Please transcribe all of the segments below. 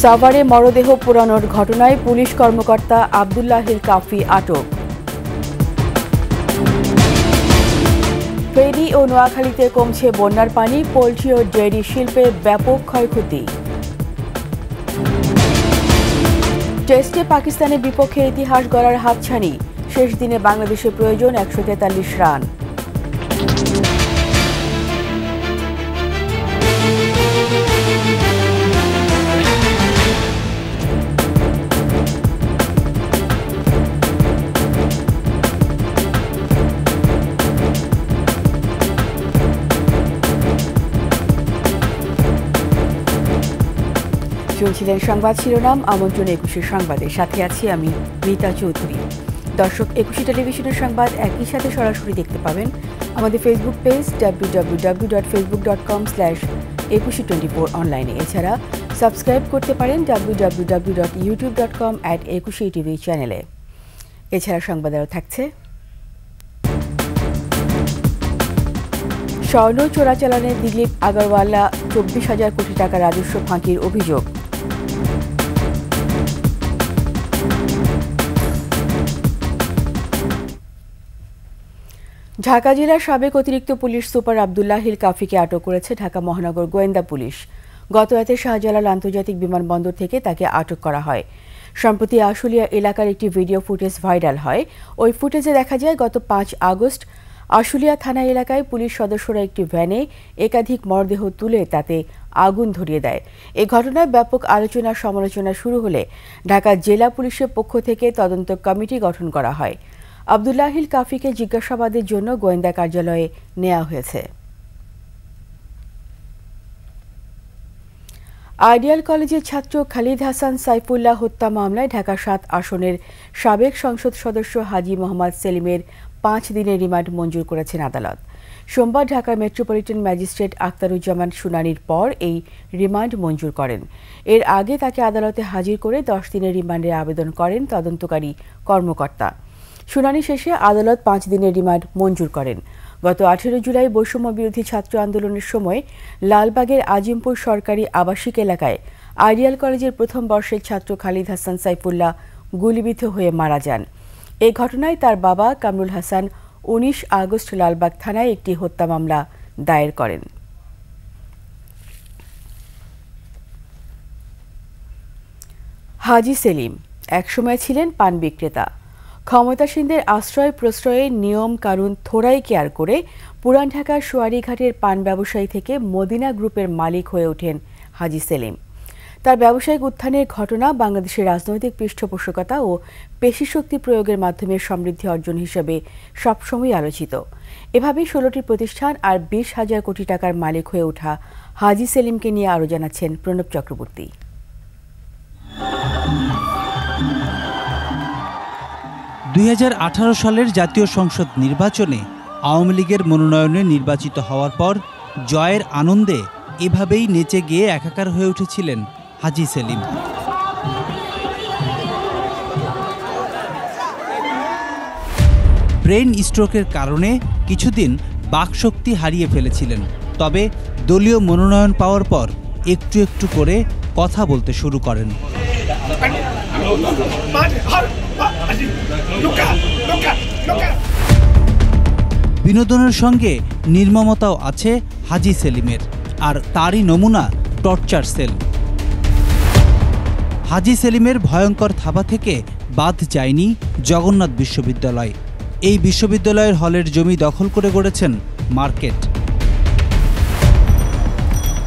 সাভারে মরদেহ পোড়ানোর ঘটনায় পুলিশ কর্মকর্তা আব্দুল্লাহিল কাফি আটক। ফেনী ও নোয়াখালীতে কমছে বন্যার পানি, পোল্ট্রি ও ডেয়ারি শিল্পে ব্যাপক ক্ষয়ক্ষতি। টেস্টে পাকিস্তানের বিপক্ষে ইতিহাস গড়ার হাতছানি, শেষ দিনে বাংলাদেশের প্রয়োজন 143 রান। শুনছিলেন সংবাদ শিরোনাম, আমন্ত্রণ 21 সংবাদের সাথে আছি আমি রীতা চৌধুরী। দর্শক, 21 টেলিভিশনের সংবাদ একই সাথে সরাসরি দেখতে পাবেন আমাদের ফেসবুক পেজ www.facebook.com/2124 অনলাইনে। এছাড়া সাবস্ক্রাইব করতে পারেন www.youtube.com/21TV চ্যানেলে। এছাড়া সংবাদ আরও থাকছে: স্বর্ণ চোরাচালানে দিলীপ আগরওয়ালা 24,000 কোটি টাকা রাজস্ব ফাঁকির অভিযোগ। ঢাকা জেলার সাবেক অতিরিক্ত পুলিশ সুপার আব্দুল্লাহিল কাফিকে আটক করেছে ঢাকা মহানগর গোয়েন্দা পুলিশ। গত রাতে শাহজালাল আন্তর্জাতিক বিমানবন্দর থেকে তাকে আটক করা হয়। সম্প্রতি আশুলিয়া এলাকার একটি ভিডিও ফুটেজ ভাইরাল হয়। ওই ফুটেজে দেখা যায় গত 5 আগস্ট আশুলিয়া থানা এলাকায় পুলিশ সদস্যরা একটি ভ্যানে একাধিক মরদেহ তুলে তাতে আগুন ধরিয়ে দেয়। এ ঘটনায় ব্যাপক আলোচনা সমালোচনা শুরু হলে ঢাকা জেলা পুলিশের পক্ষ থেকে তদন্ত কমিটি গঠন করা হয়। আব্দুল্লাহিল কাফিকে জিজ্ঞাসাবাদের জন্য গোয়েন্দা কার্যালয়ে নেওয়া হয়েছে। আইডিয়াল কলেজের ছাত্র খালিদ হাসান সাইফুল্লাহ হত্যা মামলায় ঢাকা 7 আসনের সাবেক সংসদ সদস্য হাজী মোহাম্মদ সেলিমের 5 দিনের রিমান্ড মঞ্জুর করেছেন আদালত। সোমবার ঢাকার মেট্রোপলিটন ম্যাজিস্ট্রেট আখতারুজ্জামান শুনানির পর এই রিমান্ড মঞ্জুর করেন। এর আগে তাকে আদালতে হাজির করে 10 দিনের রিমান্ডের আবেদন করেন তদন্তকারী কর্মকর্তা। শুনানি শেষে আদালত 5 দিনের রিমান্ড মঞ্জুর করেন। গত 18 জুলাই বৈষম্য বিরোধী ছাত্র আন্দোলনের সময় লালবাগের আজিমপুর সরকারি আবাসিক এলাকায় আইডিয়াল কলেজের প্রথম বর্ষের ছাত্র খালিদ হাসান সাইফুল্লাহ গুলিবিদ্ধ হয়ে মারা যান। এই ঘটনায় তার বাবা কামরুল হাসান 19 আগস্ট লালবাগ থানায় একটি হত্যা মামলা দায়ের করেন। হাজী সেলিম একসময় ছিলেন পান বিক্রেতা। ক্ষমতাসীনদের আশ্রয় প্রশ্রয়ে নিয়ম কানুন থোড়াই কেয়ার করে পুরান ঢাকার সোয়ারীঘাটের পান ব্যবসায়ী থেকে মদিনা গ্রুপের মালিক হয়ে ওঠেন হাজী সেলিম। তার ব্যবসায়িক উত্থানের ঘটনা বাংলাদেশের রাজনৈতিক পৃষ্ঠপোষকতা ও পেশিশক্তি প্রয়োগের মাধ্যমে সমৃদ্ধি অর্জন হিসেবে সবসময় আলোচিত। এভাবেই 16টি প্রতিষ্ঠান আর 20,000 কোটি টাকার মালিক হয়ে ওঠা হাজী সেলিমকে নিয়ে আরও জানাচ্ছেন প্রণব চক্রবর্তী। 2018 সালের জাতীয় সংসদ নির্বাচনে আওয়ামী লীগের মনোনয়নে নির্বাচিত হওয়ার পর জয়ের আনন্দে এভাবেই নেচে গিয়ে একাকার হয়ে উঠেছিলেন হাজী সেলিম। ব্রেন স্ট্রোকের কারণে কিছুদিন বাকশক্তি হারিয়ে ফেলেছিলেন। তবে দলীয় মনোনয়ন পাওয়ার পর একটু একটু করে কথা বলতে শুরু করেন। বিনোদনের সঙ্গে নির্মমতাও আছে হাজী সেলিমের, আর তারই নমুনা টর্চার সেল। হাজী সেলিমের ভয়ঙ্কর থাবা থেকে বাদ যায়নি জগন্নাথ বিশ্ববিদ্যালয়। এই বিশ্ববিদ্যালয়ের হলের জমি দখল করে গড়েছেন মার্কেট।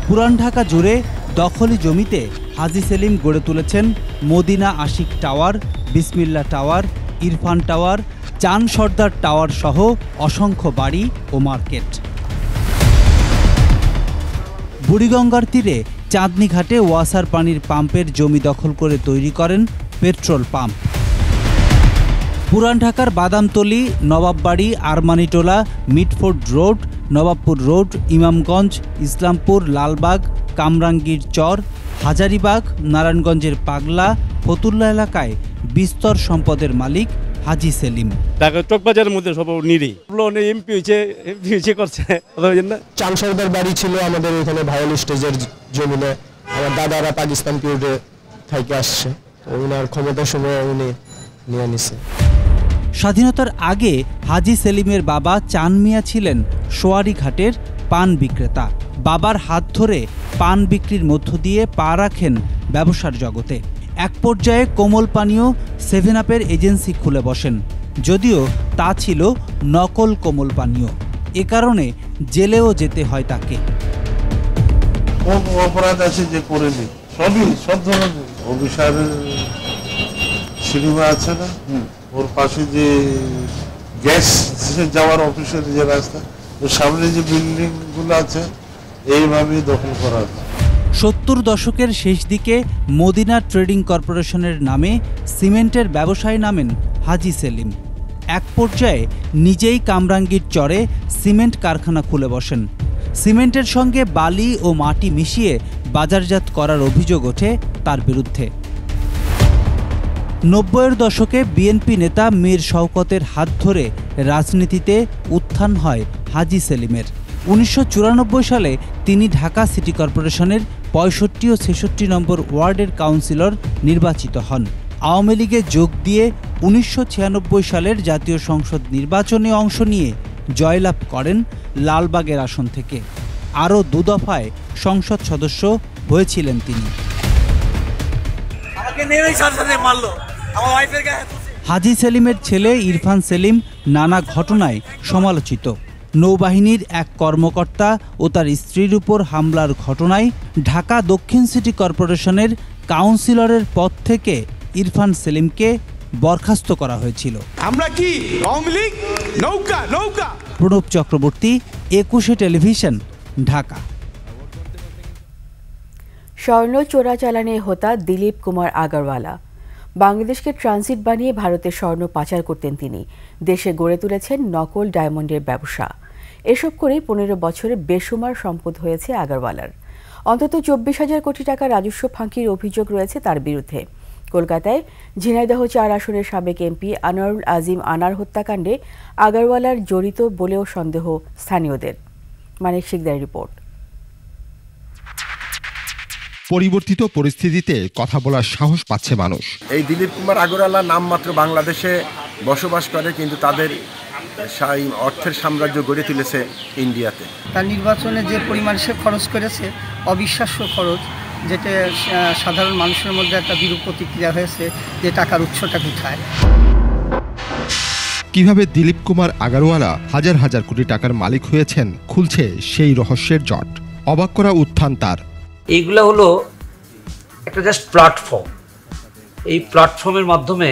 পুরান ঢাকা জুড়ে দখলি জমিতে হাজী সেলিম গড়ে তুলেছেন মদিনা আশিক টাওয়ার, বিসমিল্লা টাওয়ার, ইরফান টাওয়ার, চান সর্দার টাওয়ার সহ অসংখ্য বাড়ি ও মার্কেট। বুড়িগঙ্গার তীরে চাঁদনী ঘাটে ওয়াসার পানির পাম্পের জমি দখল করে তৈরি করেন পেট্রোল পাম্প। পুরান ঢাকার বাদামতলী, নবাববাড়ি, আরমানিটোলা, মিটফোর্ড রোড, নবাবপুর রোড, ইমামগঞ্জ, ইসলামপুর, লালবাগ, কামরাঙ্গীর চর, হাজারীবাগ, নারায়ণগঞ্জের পাগলা, ফতুল্লা এলাকায় বিস্তর সম্পদের মালিক হাজী সেলিম। ঢাকা চকবাজারের মধ্যে সব নিরি এমপি হয়েছে করছে। চান সর্দার বাড়ি ছিল আমাদের এখানে ভায়োল স্টেজের জমিনে। আমার দাদারা পাকিস্তান পিরিয়ডে থেকে আসছে, ওনার ক্ষমতার সময় উনি নিয়ে নিছে। স্বাধীনতার আগে হাজী সেলিমের বাবা চান মিয়া ছিলেন সোয়ারীঘাটের পান বিক্রেতা। বাবার হাত ধরে পান বিক্রির মধ্য দিয়ে পা রাখেন ব্যবসার জগতে। এক পর্যায়ে কোমল পানীয় 7 আপের এজেন্সি খুলে বসেন, যদিও তা ছিল নকল কোমল পানীয়। এ কারণে জেলেও যেতে হয় তাকে। কোন অপরাধ আছে যে করেনি? সব ধরনের অভিশাপের সিনেমা আছে না, ওর পাশে যে গ্যাস যাওয়ার অফিসের যে রাস্তা, ওর সামনে যে বিল্ডিং গুলো আছে, এইভাবেই দখল করা হয়। 70 দশকের শেষ দিকে মদিনা ট্রেডিং কর্পোরেশনের নামে সিমেন্টের ব্যবসায় নামেন হাজী সেলিম। এক পর্যায়ে নিজেই কামরাঙ্গীর চরে সিমেন্ট কারখানা খুলে বসেন। সিমেন্টের সঙ্গে বালি ও মাটি মিশিয়ে বাজারজাত করার অভিযোগ ওঠে তার বিরুদ্ধে। 90-এর দশকে বিএনপি নেতা মীর শওকতের হাত ধরে রাজনীতিতে উত্থান হয় হাজী সেলিমের। 1994 সালে তিনি ঢাকা সিটি কর্পোরেশনের 65 ও 66 নম্বর ওয়ার্ডের কাউন্সিলর নির্বাচিত হন। আওয়ামী লীগে যোগ দিয়ে 1996 সালের জাতীয় সংসদ নির্বাচনে অংশ নিয়ে জয়লাভ করেন লালবাগের আসন থেকে। আরও 2 দফায় সংসদ সদস্য হয়েছিলেন তিনি। হাজী সেলিমের ছেলে ইরফান সেলিম নানা ঘটনায় সমালোচিত। নৌবাহিনীর এক কর্মকর্তা ও তার স্ত্রীর উপর হামলার ঘটনায় ঢাকা দক্ষিণ সিটি কর্পোরেশনের কাউন্সিলরের পদ থেকে ইরফান সেলিমকে বরখাস্ত করা হয়েছিল। আমরা কি আওয়ামী লীগ? নৌকা নৌকা। প্রণব চক্রবর্তী, 21 টেলিভিশন, ঢাকা। স্বর্ণ চোরাচালানে হোতা দিলীপ কুমার আগরওয়ালা। বাংলাদেশকে ট্রানজিট বানিয়ে ভারতে স্বর্ণ পাচার করতেন তিনি। দেশে গড়ে তুলেছেন নকল ডায়মন্ডের ব্যবসা। এসব করে 15 বছরে বেসুমার সম্পদ হয়েছে আগরওয়ালার। অন্তত 24,000 কোটি টাকা রাজস্ব ফাঁকির অভিযোগ রয়েছে তার বিরুদ্ধে। কলকাতায় ঝিনাইদহ 4 আসনের সাবেক এমপি আনোয়ারুল আজিম আনার হত্যাকাণ্ডে আগরওয়ালার জড়িত বলেও সন্দেহ স্থানীয়দের। মানিক শিকদার রিপোর্ট। পরিবর্তিত পরিস্থিতিতে কথা বলার সাহস পাচ্ছে মানুষ। এই দিলীপ কুমার আগরওয়ালা নামমাত্র বাংলাদেশে বসবাস করে, কিন্তু তাদের অর্থের সাম্রাজ্য গড়ে তুলেছে ইন্ডিয়াতে। তার নির্বাচনে যে পরিমাণ সে খরচ করেছে, অবিশ্বাস্য খরচ, যেটা সাধারণ মানুষের মধ্যে একটা বিরূপ প্রতিক্রিয়া হয়েছে যে টাকার উৎসটা কোথায়। কিভাবে দিলীপ কুমার আগরওয়ালা হাজার হাজার কোটি টাকার মালিক হয়েছেন, খুলছে সেই রহস্যের জট। অবাক করা উত্থান তার। এইগুলো হলো একটা জাস্ট প্ল্যাটফর্ম। এই প্ল্যাটফর্মের মাধ্যমে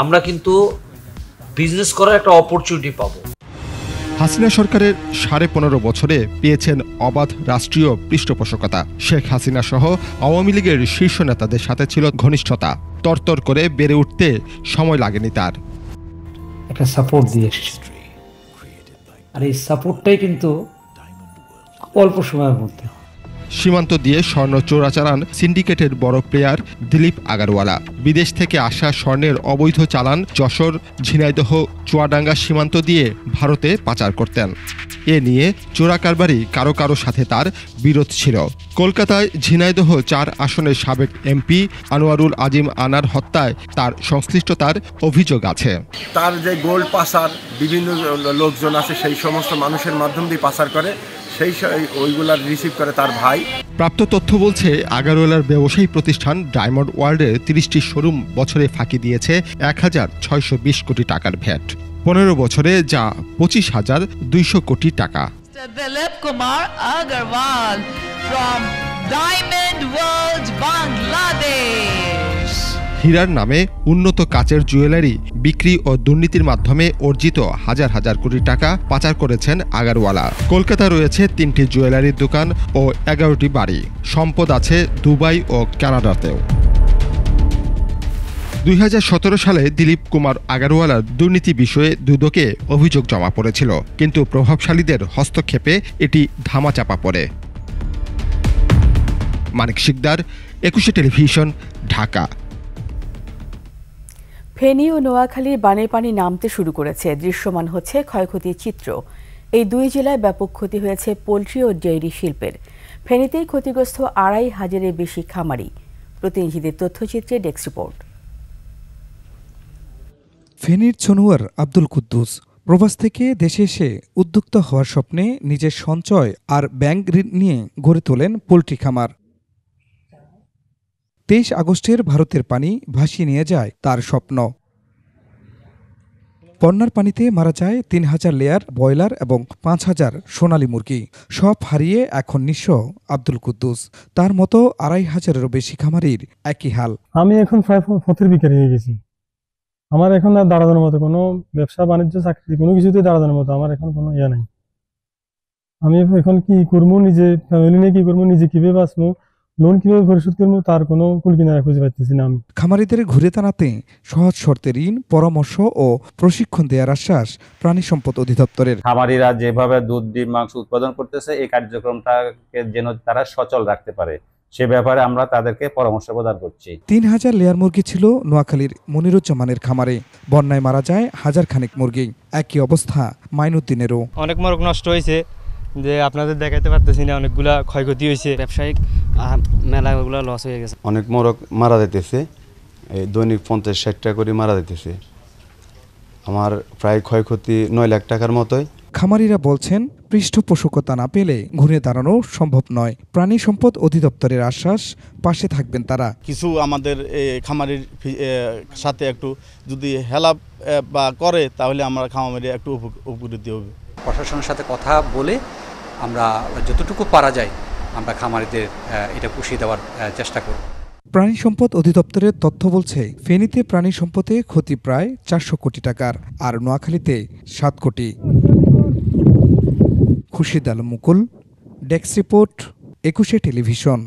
আমরা কিন্তু বিজনেস করার একটা অপরচুনিটি পাবো। হাসিনা সরকারের 15.5 বছরে পেয়েছেন অবাধ রাষ্ট্রীয় পৃষ্ঠপোষকতা। শেখ হাসিনা সহ আওয়ামী লীগের শীর্ষ নেতাদের সাথে ছিল ঘনিষ্ঠতা। তরতর করে বেড়ে উঠতে সময় লাগেনি তার। একটা সাপোর্ট দিয়ে এসেছে, আর এই সাপোর্টটাই কিন্তু অল্প সময়ের মধ্যে। সীমান্ত দিয়ে স্বর্ণ চোরাচালান সিন্ডিকেটের বড় প্লেয়ার দিলীপ আগরওয়ালা। বিদেশ থেকে আসা স্বর্ণের অবৈধ চালান যশোর, ঝিনাইদহ, চুয়াডাঙ্গা সীমান্ত দিয়ে ভারতে পাচার করতেন। এ নিয়ে চোরা কারবারি কারো কারো সাথে তার বিরোধ ছিল। কলকাতায় ঝিনাইদহ 4 আসনের সাবেক এমপি আনোয়ারুল আজিম আনার হত্যায় তার সংশ্লিষ্টতার অভিযোগ আছে। তার যে গোল্ড পাচার বিভিন্ন লোকজন আছে, সেই সমস্ত মানুষের মাধ্যম দিয়ে পাচার করে, ওইগুলা রিসিভ করে তার ভাই। প্রাপ্ত তথ্য বলছে আগরওয়ালার ব্যবসায়ী প্রতিষ্ঠান ডায়মন্ড ওয়ার্ল্ডের 30টি শোরুম বছরে ফাঁকি দিয়েছে 1,620 কোটি টাকার ভ্যাট। 15 বছরে যা 25,200 কোটি টাকা। Dilip Kumar Agarwal from Diamond World, Bangladesh. হীরার নামে উন্নত কাচের জুয়েলারি বিক্রি ও দুর্নীতির মাধ্যমে অর্জিত হাজার হাজার কোটি টাকা পাচার করেছেন আগরওয়ালা। কলকাতায় রয়েছে 3টি জুয়েলারির দোকান ও 11টি বাড়ি। সম্পদ আছে দুবাই ও কানাডাতেও। 2017 সালে দিলীপ কুমার আগরওয়ালার দুর্নীতি বিষয়ে দুদকে অভিযোগ জমা পড়েছিল, কিন্তু প্রভাবশালীদের হস্তক্ষেপে এটি ধামাচাপা পড়ে। মানিক শিকদার, 21 টেলিভিশন, ঢাকা। ফেনী ও নোয়াখালীর বানের পানি নামতে শুরু করেছে। দৃশ্যমান হচ্ছে ক্ষয়ক্ষতির চিত্র। এই 2 জেলায় ব্যাপক ক্ষতি হয়েছে পোলট্রি ও ডেইরি শিল্পের। ফেনীতেই ক্ষতিগ্রস্ত 2,500-এর বেশি খামারি। প্রতিনিধিদের তথ্যচিত্রে ডেস্ক রিপোর্ট। ফেনীর ছনুয়ার আব্দুল কুদ্দুস প্রবাস থেকে দেশে এসে উদ্যোক্তা হওয়ার স্বপ্নে নিজের সঞ্চয় আর ব্যাংক ঋণ নিয়ে গড়ে তোলেন পোল্ট্রি খামার। 23 আগস্টের ভারতের পানি ভাসিয়ে নিয়ে যায় তার স্বপ্ন। বন্যার পানিতে মারা যায় 3000 লেয়ার ব্রয়লার এবং 5000 সোনালী মুরগি। সব হারিয়ে এখন নিঃস্ব আব্দুল কুদ্দুস। তার মতো 2500-এরও বেশি খামারির একই হাল। আমি এখন প্রায় পথের ভিখারি হয়ে গেছি। আমার এখন আর দাঁড়ানোর মতো কোনো ব্যবসা বাণিজ্য চাকরি কোনো কিছুতে দাঁড়ানোর মতো আমার এখন কোনো ইয়ে নাই। আমি এখন কি করবো, নিজে ফ্যামিলি নিয়ে কি করবো, নিজে কিভাবে বাঁচবো, লোন কিভাবে পরিশোধ করবো, তার কোনো কুল কিনারা খুঁজে পাচ্ছি না আমি। খামারিদের ঘুরে দাঁড়াতে সহজ শর্তে ঋণ, পরামর্শ ও প্রশিক্ষণ দেওয়ার আশ্বাস প্রাণী সম্পদ অধিদপ্তরের। খামারিরা যেভাবে দুধ, ডিম, মাংস উৎপাদন করতেছে এই কার্যক্রমটাকে যেন তারা সচল রাখতে পারে সে ব্যাপারে আমরা তাদেরকে পরামর্শ প্রদান করছি। 3000 লেয়ার মুরগি ছিল নোয়াখালীর মনিরুজ্জামানের খামারে। বন্যায় মারা যায় হাজার খানেক মুরগি। একই অবস্থা মাইনুদ্দিনেরও। অনেক মোরগ নষ্ট হয়েছে, যে আপনাদের দেখাতে পারতেছি না, অনেকগুলা ক্ষয়ক্ষতি হয়েছে, ব্যবসায়িক মেলাগুলো লস হয়ে গেছে। অনেক মোরগ মারা যাইতেছে, এই দৈনিক 50-60 টাকা করে মারা যাইতেছে। আমার প্রায় ক্ষয়ক্ষতি 9 লাখ টাকার মতোই। খামারিরা বলছেন পৃষ্ঠপোষকতা না পেলে ঘুরে দাঁড়ানো সম্ভব নয়। প্রাণী সম্পদ অধিদপ্তরের আশ্বাস, পাশে থাকবেন তারা। কিছু আমাদের খামারির সাথে একটু যদি হেল্প বা করে তাহলে আমরা খামারি একটু উপকৃত হবে। প্রশাসনের সাথে কথা বলে আমরা যতটুকু পারা যায় আমরা খামারিদের এটা পুষিয়ে দেওয়ার চেষ্টা করব। প্রাণী সম্পদ অধিদপ্তরের তথ্য বলছে ফেনীতে প্রাণী সম্পদে ক্ষতি প্রায় 400 কোটি টাকার আর নোয়াখালীতে 7 কোটি। খুরশিদ আলম মুকুল, ডেস্ক রিপোর্ট, 21 টেলিভিশন।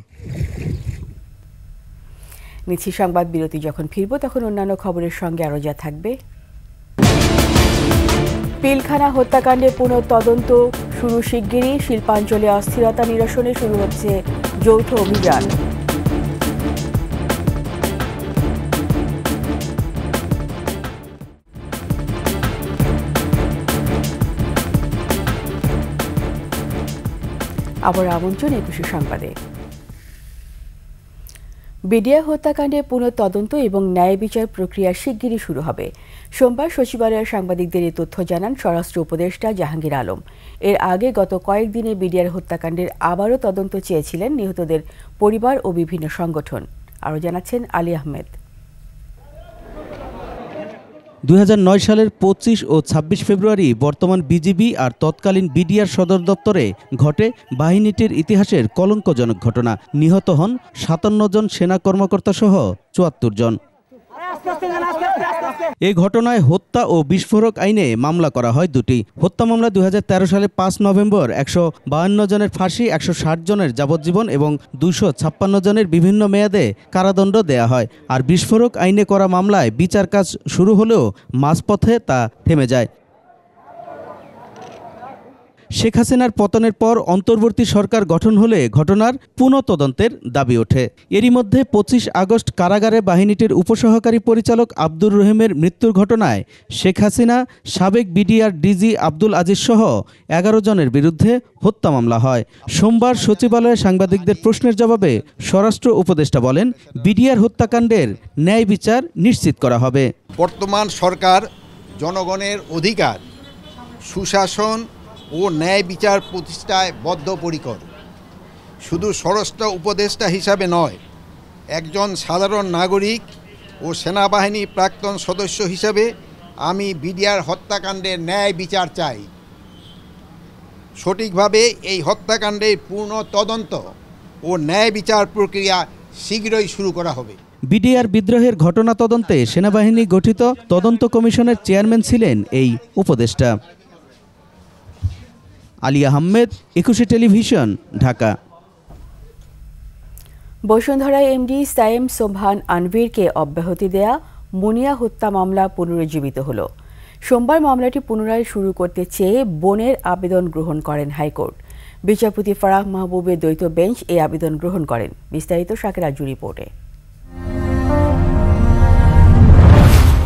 নিচ্ছি সংবাদ বিরতি। যখন ফিরবো তখন অন্যান্য খবরের সঙ্গে আরও যা থাকবে। পিলখানা হত্যাকাণ্ডে পুনঃতদন্ত শুরু শিগগিরই। শিল্পাঞ্চলে অস্থিরতা নিরসনে শুরু হচ্ছে যৌথ অভিযান। আবার আমন্ত্রণ 21 সংবাদে। বিডিআর হত্যাকাণ্ডে পুনঃতদন্ত এবং ন্যায় বিচার প্রক্রিয়া শিগগিরই শুরু হবে। সোমবার সচিবালয়ের সাংবাদিকদের এই তথ্য জানান স্বরাষ্ট্র উপদেষ্টা জাহাঙ্গীর আলম। এর আগে গত কয়েকদিনে বিডিআর হত্যাকাণ্ডের আবারও তদন্ত চেয়েছিলেন নিহতদের পরিবার ও বিভিন্ন সংগঠন। আরও জানাচ্ছেন আলী আহমেদ। 2009 সালের 25 ও 26 ফেব্রুয়ারি বর্তমান বিজিবি আর তৎকালীন বিডিআর সদর দপ্তরে ঘটে বাহিনীটির ইতিহাসের কলঙ্কজনক ঘটনা। নিহত হন 57 জন সেনা কর্মকর্তা সহ 74 জন। এই ঘটনায় হত্যা ও বিস্ফোরক আইনে মামলা করা হয় দুটি। হত্যা মামলা 2013 সালে 5 নভেম্বর 152 জনের ফাঁসি, 160 জনের যাবজ্জীবন এবং 256 জনের বিভিন্ন মেয়াদে কারাদণ্ড দেয়া হয়। আর বিস্ফোরক আইনে করা মামলায় বিচার কাজ শুরু হলেও মাঝপথে তা থেমে যায়। শেখ হাসিনার পতনের পর অন্তর্বর্তী সরকার গঠন হলে ঘটনার পুনঃতদন্তের দাবি ওঠে। এরই মধ্যে 25 আগস্ট কারাগারে বাহিনীটির উপসহকারী পরিচালক আব্দুর রহিমের মৃত্যুর ঘটনায় শেখ হাসিনা, সাবেক বিডিআর ডিজি আব্দুল আজিজ সহ 11 জনের বিরুদ্ধে হত্যা মামলা হয়। সোমবার সচিবালয়ে সাংবাদিকদের প্রশ্নের জবাবে স্বরাষ্ট্র উপদেষ্টা বলেন, বিডিআর হত্যাকাণ্ডের ন্যায় বিচার নিশ্চিত করা হবে। বর্তমান সরকার জনগণের অধিকার, সুশাসন ও ন্যায় বিচার প্রতিষ্ঠায় বদ্ধপরিকর। শুধু স্বরাষ্ট্র উপদেষ্টা হিসাবে নয়, একজন সাধারণ নাগরিক ও সেনাবাহিনী প্রাক্তন সদস্য হিসাবে আমি বিডিআর হত্যাকাণ্ডের ন্যায় বিচার চাই। সঠিকভাবে এই হত্যাকাণ্ডের পূর্ণ তদন্ত ও ন্যায় বিচার প্রক্রিয়া শীঘ্রই শুরু করা হবে। বিডিআর বিদ্রোহের ঘটনা তদন্তে সেনাবাহিনী গঠিত তদন্ত কমিশনের চেয়ারম্যান ছিলেন এই উপদেষ্টা। আলী আহমেদ, 21 টেলিভিশন, ঢাকা। বসুন্ধরা এমডি সায়েম সোবহান আনভীরকে অব্যাহতি দেয়া মুনিয়া হত্যা মামলা পুনরুজ্জীবিত হল। সোমবার মামলাটি পুনরায় শুরু করতে চেয়ে বোনের আবেদন গ্রহণ করেন হাইকোর্ট। বিচারপতি ফারাহ মাহবুবের দ্বৈত বেঞ্চ এই আবেদন গ্রহণ করেন। বিস্তারিত শাকের আজু রিপোর্টে।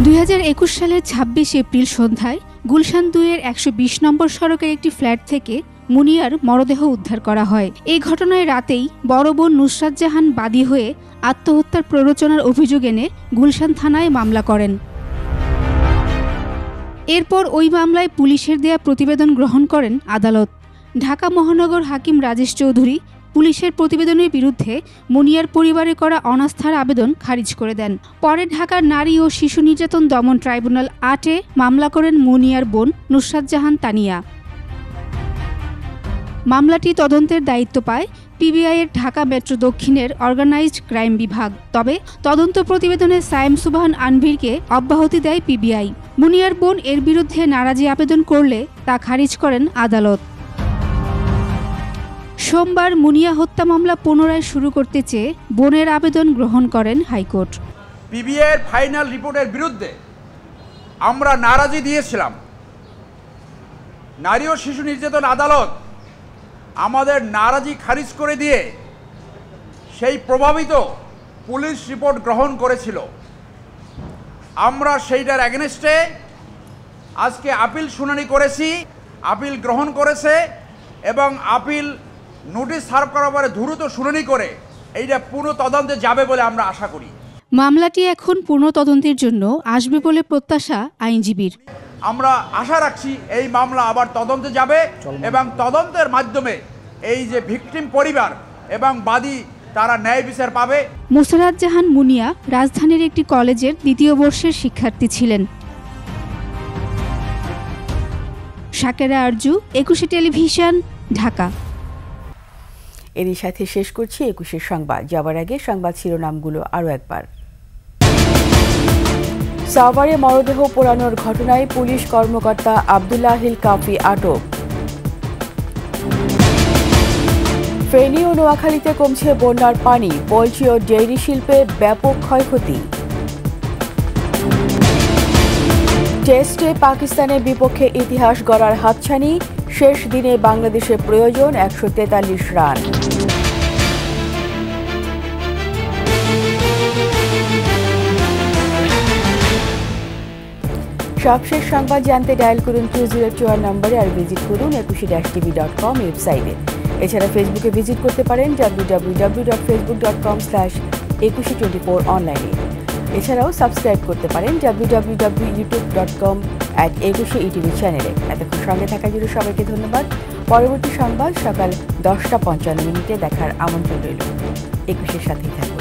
2021 সালের 26 এপ্রিল সন্ধ্যায় গুলশান 2-এর 120 নম্বর সড়কের একটি ফ্ল্যাট থেকে মুনিয়ার মরদেহ উদ্ধার করা হয়। এই ঘটনায় রাতেই বড় বোন নুসরাত জাহান বাদী হয়ে আত্মহত্যার প্ররোচনার অভিযোগ এনে গুলশান থানায় মামলা করেন। এরপর ওই মামলায় পুলিশের দেয়া প্রতিবেদন গ্রহণ করেন আদালত। ঢাকা মহানগর হাকিম রাজেশ চৌধুরী পুলিশের প্রতিবেদনের বিরুদ্ধে মুনিয়ার পরিবারে করা অনাস্থার আবেদন খারিজ করে দেন। পরে ঢাকার নারী ও শিশু নির্যাতন দমন ট্রাইব্যুনাল ৮-এ মামলা করেন মুনিয়ার বোন নুসরাত জাহান তানিয়া। মামলাটি তদন্তের দায়িত্ব পায় পিবিআইয়ের ঢাকা মেট্রো দক্ষিণের অর্গানাইজড ক্রাইম বিভাগ। তবে তদন্ত প্রতিবেদনে সায়েম সুবহান আনভীরকে অব্যাহতি দেয় পিবিআই। মুনিয়ার বোন এর বিরুদ্ধে নারাজি আবেদন করলে তা খারিজ করেন আদালত। সোমবার মুনিয়া হত্যা মামলা পুনরায় শুরু করতে চেয়ে বোনের আবেদন গ্রহণ করেন হাইকোর্ট। পিবিআইয়ের ফাইনাল রিপোর্টের বিরুদ্ধে আমরা নারাজি দিয়েছিলাম। নারী ও শিশু নির্যাতন আদালত আমাদের নারাজি খারিজ করে দিয়ে সেই প্রভাবিত পুলিশ রিপোর্ট গ্রহণ করেছিল। আমরা সেইটার এগেনস্টে আজকে আপিল শুনানি করেছি, আপিল গ্রহণ করেছে এবং আপিল নোটিশ সার্ভ করার পরে দ্রুত শুনানি করে এইটা পুনঃ তদন্তে যাবে বলে আমরা আশা করি। মামলাটি এখন পুনঃ তদন্তের জন্য আসবে বলে প্রত্যাশা আইনজীবীর। আমরা আশা রাখছি এই মামলা আবার তদন্তে যাবে এবং তদন্তের মাধ্যমে এই যে ভিকটিম পরিবার এবং বাদী তারা ন্যায় বিচার পাবে। মুসারাত জাহান মুনিয়া রাজধানীর একটি কলেজের ২য় বর্ষের শিক্ষার্থী ছিলেন। শাকেরা আরজু, ২১ টেলিভিশন, ঢাকা। এরই সাথে শেষ করছি ২১ সংবাদ। যাবার আগে সংবাদ শিরোনামগুলো আরও একবার। সাভারে মরদেহ পোড়ানোর ঘটনায় পুলিশ কর্মকর্তা আব্দুল্লাহিল কাফি আটক। ফেনী ও নোয়াখালীতে কমছে বন্যার পানি, পোলট্রি ও ডেইরি শিল্পে ব্যাপক ক্ষয়ক্ষতি। টেস্টে পাকিস্তানের বিপক্ষে ইতিহাস গড়ার হাতছানি, শেষ দিনে বাংলাদেশের প্রয়োজন ১৪৩ রান। সবশেষ সংবাদ জানতে ডায়াল করুন 2024 নম্বরে আর ভিজিট করুন 21-tv.com ওয়েবসাইটে। এছাড়া ফেসবুকে ভিজিট করতে পারেন www.facebook.com/2124 অনলাইনে। এছাড়াও সাবস্ক্রাইব করতে পারেন www.youtube.com/21etv চ্যানেলে। এতক্ষণ সঙ্গে থাকার জন্য সবাইকে ধন্যবাদ। পরবর্তী সংবাদ সকাল 10টা 55 মিনিটে দেখার আমন্ত্রণ রইল। 21-এর সাথেই থাকুন।